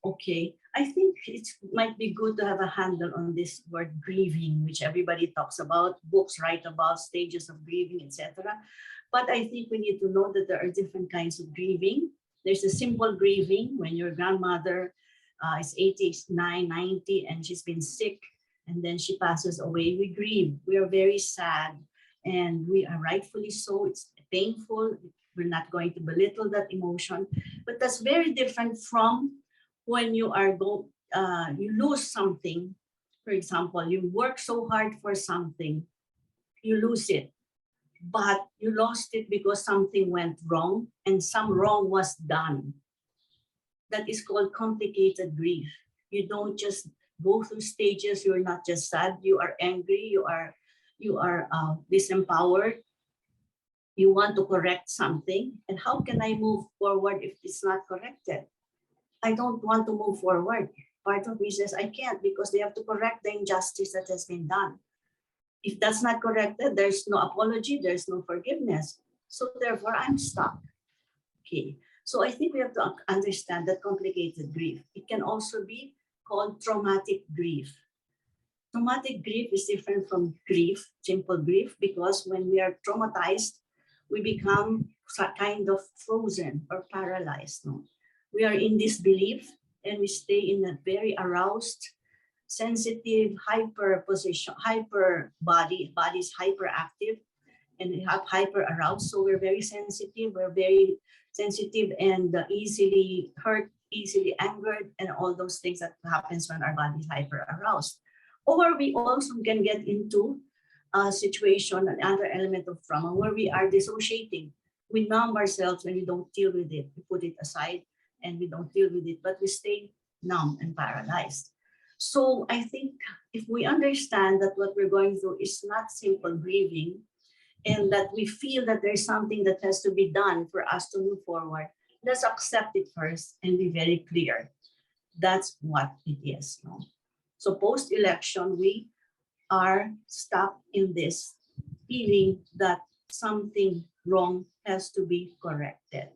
Okay, I think it might be good to have a handle on this word grieving, which everybody talks about, books write about stages of grieving, etc. But I think we need to know that there are different kinds of grieving. There's a simple grieving when your grandmother is 89, 90, and she's been sick, and then she passes away. We grieve. We are very sad, and we are rightfully so. It's painful. We're not going to belittle that emotion, but that's very different from when you are you lose something. For example, you work so hard for something, you lose it, but you lost it because something went wrong and some wrong was done. That is called complicated grief. You don't just go through stages. You're not just sad. You are angry. You are disempowered. You want to correct something. And how can I move forward if it's not corrected? I don't want to move forward. Part of me says I can't because they have to correct the injustice that has been done. If that's not corrected, there's no apology, there's no forgiveness. So therefore, I'm stuck. Okay. So I think we have to understand that complicated grief. It can also be called traumatic grief. Traumatic grief is different from grief, simple grief, because when we are traumatized, we become kind of frozen or paralyzed. No? We are in disbelief and we stay in a very aroused, sensitive, hyper position, hyper body is hyperactive and we have hyper aroused. So we're very sensitive, and easily hurt, easily angered, and all those things that happens when our body is hyper aroused. Or we also can get into a situation, another element of trauma where we are dissociating. We numb ourselves when we don't deal with it. We put it aside and we don't deal with it, but we stay numb and paralyzed. So I think if we understand that what we're going through is not simple grieving, and that we feel that there's something that has to be done for us to move forward, let's accept it first and be very clear. That's what it is. No? So post-election, we are stuck in this feeling that something wrong has to be corrected.